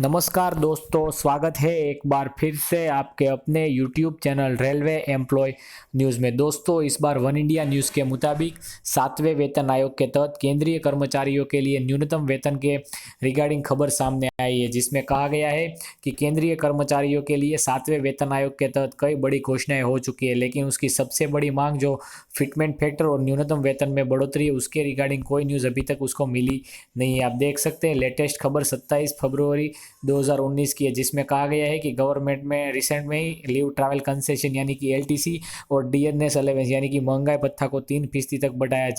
नमस्कार दोस्तों, स्वागत है एक बार फिर से आपके अपने YouTube channel railway employ news में। दोस्तों, इस बार वन इंडिया न्यूज़ के मुताबिक 7वें वेतन आयोग के तहत केंद्रीय कर्मचारियों के लिए न्यूनतम वेतन के रिगार्डिंग खबर सामने आई है, जिसमें कहा गया है कि केंद्रीय कर्मचारियों के लिए 7वें वेतन आयोग के तहत कई बड़ी घोषणाएं हो चुकी है, लेकिन उसकी सबसे बड़ी मांग जो फिटमेंट फैक्टर और न्यूनतम वेतन में बढ़ोतरी है, उसके रिगार्डिंग कोई न्यूज़ अभी तक उसको मिली नहीं है। आप देख सकते हैं, लेटेस्ट खबर 27 फरवरी 2019 की है, जिसमें कहा गया है कि गवर्नमेंट में रिसेंट में ही लीव ट्रैवल कंसेशन यानी कि एलटीसी और डीएनएस अलेवेंस यानी कि महंगाई भत्ता को 3% तक बढ़ाया है,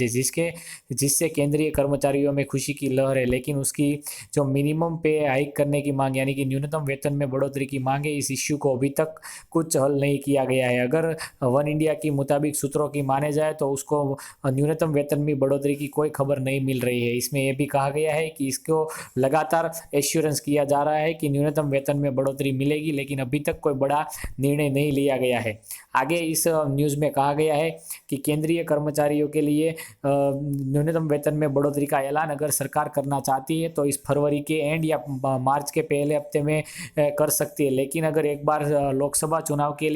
जिससे केंद्रीय कर्मचारियों में खुशी की लहर है। लेकिन उसकी जो मिनिमम पे हाइक करने की मांग यानी कि न्यूनतम वेतन में बढ़ोतरी की मांग है, इस इश्यू को अभी तक कुछ हल नहीं किया गया है। अगर वन इंडिया की मुताबिक सूत्रों की माने जाए तो उसको न्यूनतम वेतन में बढ़ोतरी की कोई खबर नहीं मिल रही है। इसमें यह भी कहा गया है कि इसको लगातार एश्योरेंस किया जा रहा है कि न्यूनतम वेतन में बढ़ोतरी मिलेगी, लेकिन अभी तक कोई बड़ा निर्णय नहीं लिया गया है। आगे इस न्यूज़ में कहा गया है कि केंद्रीय कर्मचारियों के लिए न्यूनतम वेतन में बढ़ोतरी का ऐलान अगर सरकार करना चाहती है तो इस फरवरी के एंड या मार्च के पहले हफ्ते में कर सकती है। लेकिन अगर एक बार लोकसभा चुनाव के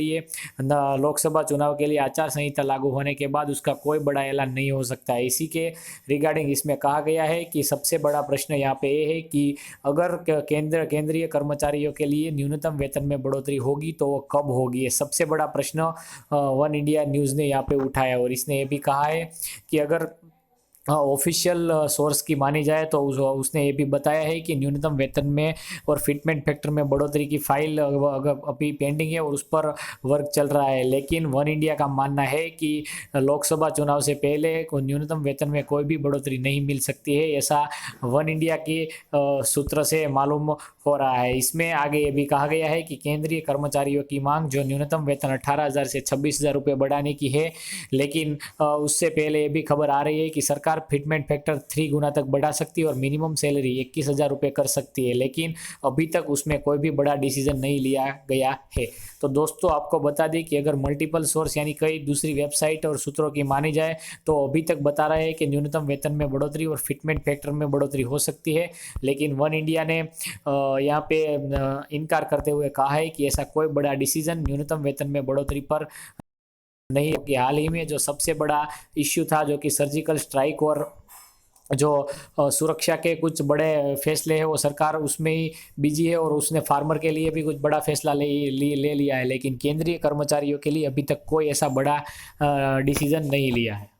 लिए आचार संहिता लागू होने के बाद उसका कोई बड़ा ऐलान नहीं हो सकता है। इसी के रिगार्डिंग इसमें कहा गया है कि सबसे बड़ा प्रश्न यहाँ पे ये है कि अगर केंद्रीय कर्मचारियों के लिए न्यूनतम वेतन में बढ़ोतरी होगी तो वो कब होगी, ये सबसे बड़ा प्रश्न वन इंडिया न्यूज़ ने यहाँ पे उठाया। और इसने ये भी कहा है कि अगर ऑफिशियल सोर्स की मानी जाए तो उसने ये भी बताया है कि न्यूनतम वेतन में और फिटमेंट फैक्टर में बढ़ोतरी की फाइल अभी पेंडिंग है और उस पर वर्क चल रहा है। लेकिन वन इंडिया का मानना है कि लोकसभा चुनाव से पहले न्यूनतम वेतन में कोई भी बढ़ोतरी नहीं मिल सकती है, ऐसा वन इंडिया के सूत्र से मालूम हो रहा है। इसमें आगे ये भी कहा गया है कि केंद्रीय कर्मचारियों की मांग जो न्यूनतम वेतन 18,000 से 26,000 रुपये बढ़ाने की है, लेकिन उससे पहले ये भी खबर आ रही है कि सरकार फिटमेंट फैक्टर 3 गुना तक बढ़ा सकती है और मिनिमम सैलरी 21,000 रुपये कर सकती है। लेकिन अभी तक उसमें कोई भी बड़ा डिसीजन नहीं लिया गया है। तो दोस्तों, आपको बता दें कि अगर मल्टीपल सोर्स यानी कई दूसरी वेबसाइट और सूत्रों की मानी जाए तो अभी तक बता रहे हैं कि न्यूनतम वेतन में बढ़ोतरी और फिटमेंट फैक्टर में बढ़ोतरी हो सकती है। लेकिन वन इंडिया ने यहाँ पे इनकार करते हुए कहा है कि ऐसा कोई बड़ा डिसीजन न्यूनतम वेतन में बढ़ोतरी पर नहीं। कि हाल ही में जो सबसे बड़ा इश्यू था, जो कि सर्जिकल स्ट्राइक और जो सुरक्षा के कुछ बड़े फैसले हैं, वो सरकार उसमें ही बिजी है और उसने फार्मर के लिए भी कुछ बड़ा फैसला ले लिया है। लेकिन केंद्रीय कर्मचारियों के लिए अभी तक कोई ऐसा बड़ा डिसीजन नहीं लिया है।